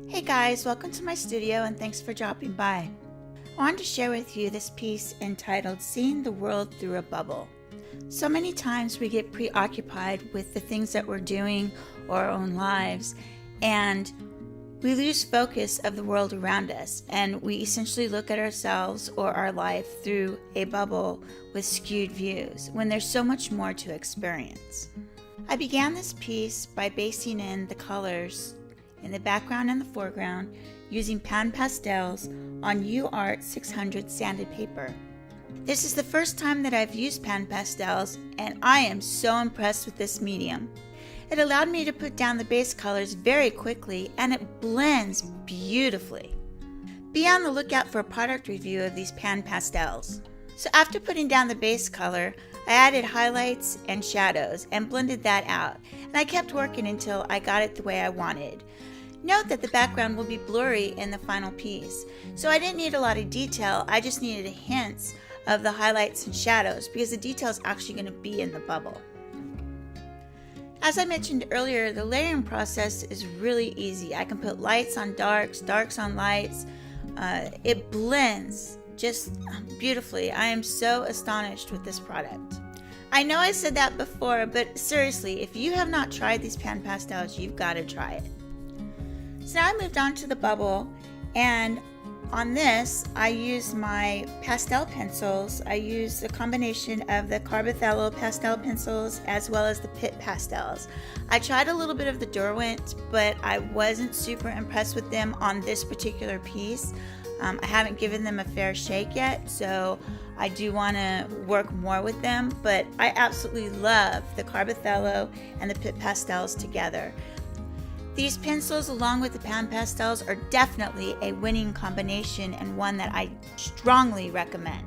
Hey guys, welcome to my studio and thanks for dropping by. I wanted to share with you this piece entitled Seeing the World Through a Bubble. So many times we get preoccupied with the things that we're doing or our own lives, and we lose focus of the world around us, and we essentially look at ourselves or our life through a bubble with skewed views when there's so much more to experience. I began this piece by basing in the colors in the background and the foreground using pan pastels on Uart 600 sanded paper. This is the first time that I've used pan pastels, and I am so impressed with this medium. It allowed me to put down the base colors very quickly, and it blends beautifully. Be on the lookout for a product review of these pan pastels. So after putting down the base color, I added highlights and shadows and blended that out, and I kept working until I got it the way I wanted. Note that the background will be blurry in the final piece, so I didn't need a lot of detail, I just needed hints of the highlights and shadows because the detail is actually going to be in the bubble. As I mentioned earlier, the layering process is really easy. I can put lights on darks, darks on lights. It blends just beautifully. I am so astonished with this product. I know I said that before, but seriously, if you have not tried these pan pastels, you've got to try it. So now I moved on to the bubble, and on this I used my pastel pencils. I used a combination of the Carbothello pastel pencils as well as the Pitt pastels. I tried a little bit of the Uart, but I wasn't super impressed with them on this particular piece. I haven't given them a fair shake yet, so I do want to work more with them, but I absolutely love the Carbothello and the Pitt pastels together. These pencils along with the pan pastels are definitely a winning combination and one that I strongly recommend.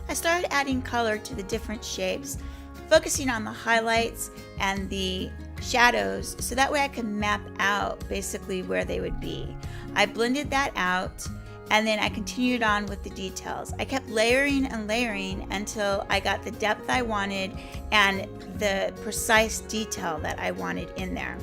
I started adding color to the different shapes, focusing on the highlights and the shadows so that way I can map out basically where they would be. I blended that out, and then I continued on with the details. I kept layering and layering until I got the depth I wanted and the precise detail that I wanted in there.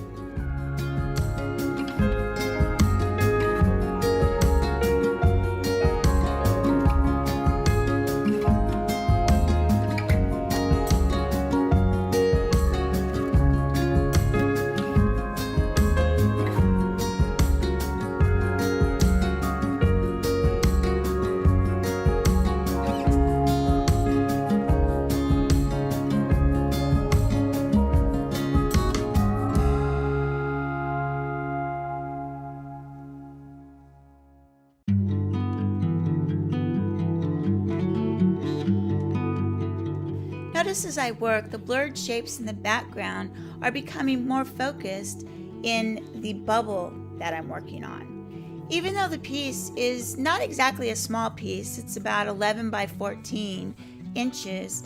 Notice as I work, the blurred shapes in the background are becoming more focused in the bubble that I'm working on. Even though the piece is not exactly a small piece, it's about 11 by 14 inches,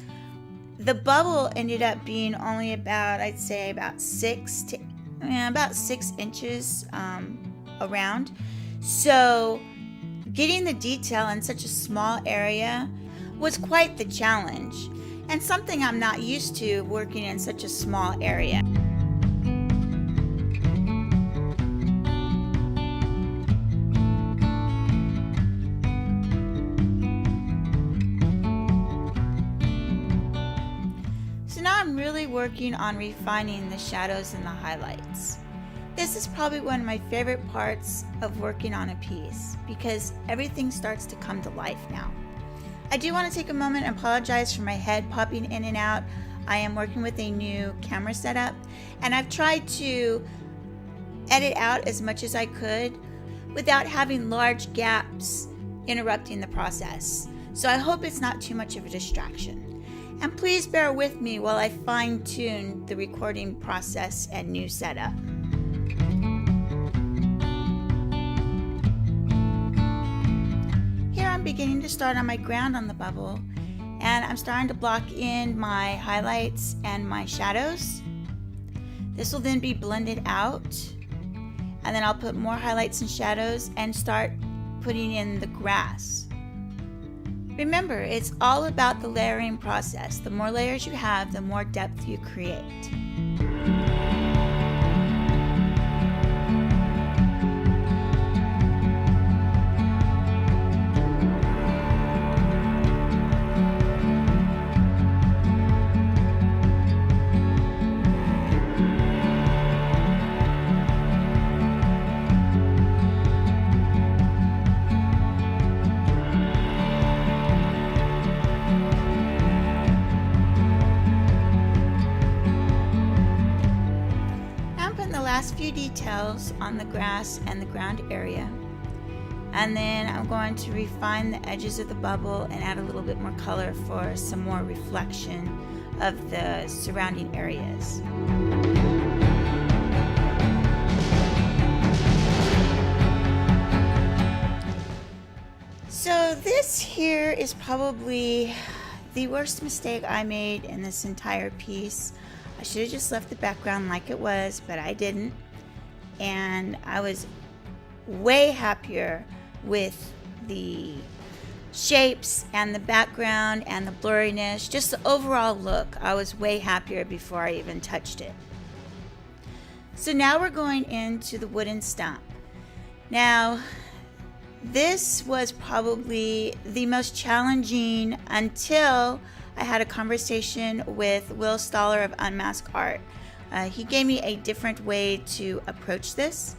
the bubble ended up being only about, I'd say about 6 inches around. So getting the detail in such a small area was quite the challenge, and something I'm not used to working in such a small area. So now I'm really working on refining the shadows and the highlights. This is probably one of my favorite parts of working on a piece because everything starts to come to life now. I do want to take a moment and apologize for my head popping in and out. I am working with a new camera setup, and I've tried to edit out as much as I could without having large gaps interrupting the process. So I hope it's not too much of a distraction. And please bear with me while I fine-tune the recording process and new setup. I'm beginning to start on my ground on the bubble, and I'm starting to block in my highlights and my shadows. This will then be blended out, and then I'll put more highlights and shadows and start putting in the grass. Remember, it's all about the layering process. The more layers you have, the more depth you create. last few details on the grass and the ground area. And then I'm going to refine the edges of the bubble and add a little bit more color for some more reflection of the surrounding areas. So this here is probably the worst mistake I made in this entire piece. I should have just left the background like it was, but I didn't. And I was way happier with the shapes and the background and the blurriness, just the overall look. I was way happier before I even touched it. So now we're going into the wooden stump. Now, this was probably the most challenging until I had a conversation with Will Stoller of Unmasked Art. He gave me a different way to approach this.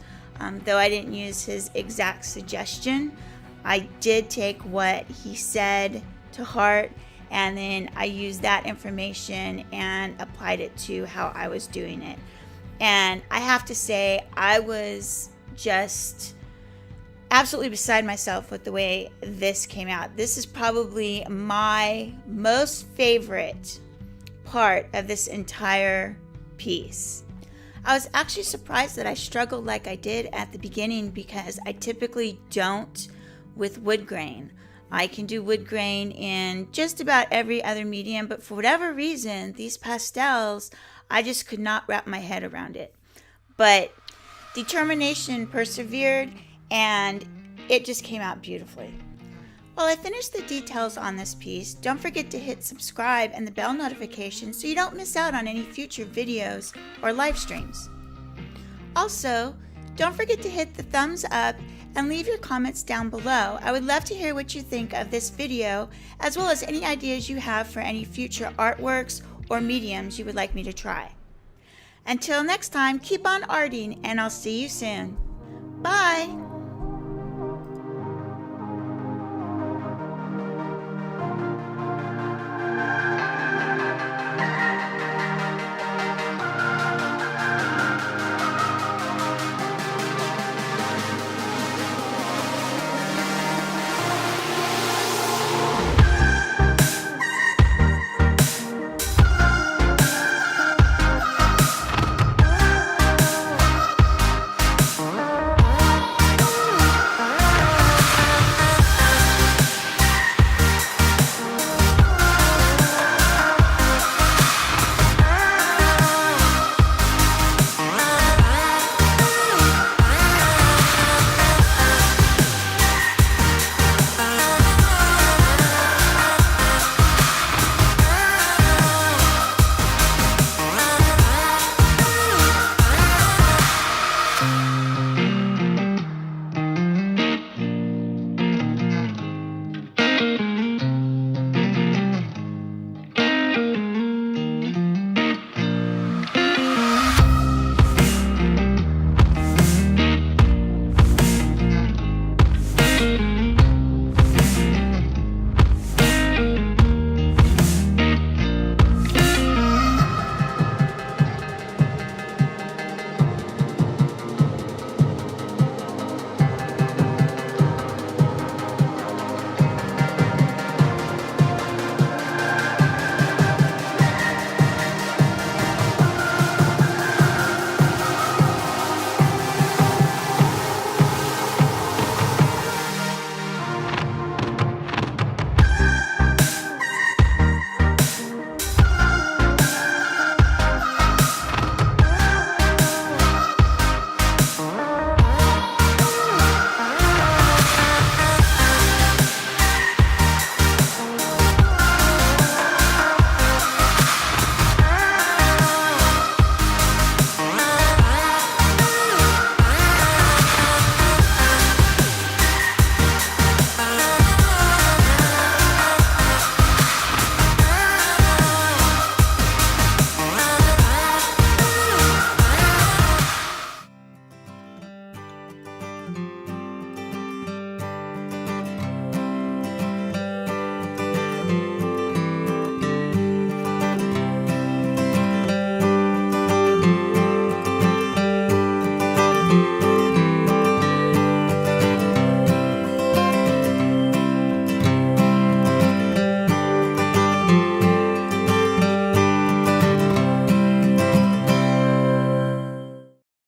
Though I didn't use his exact suggestion, I did take what he said to heart, and then I used that information and applied it to how I was doing it. And I have to say, I was just absolutely beside myself with the way this came out. This is probably my most favorite part of this entire piece. I was actually surprised that I struggled like I did at the beginning, because I typically don't with wood grain. I can do wood grain in just about every other medium, but for whatever reason, these pastels, I just could not wrap my head around it. But determination persevered, and it just came out beautifully. While I finish the details on this piece, don't forget to hit subscribe and the bell notification so you don't miss out on any future videos or live streams. Also, don't forget to hit the thumbs up and leave your comments down below. I would love to hear what you think of this video, as well as any ideas you have for any future artworks or mediums you would like me to try. Until next time, keep on arting, and I'll see you soon. Bye!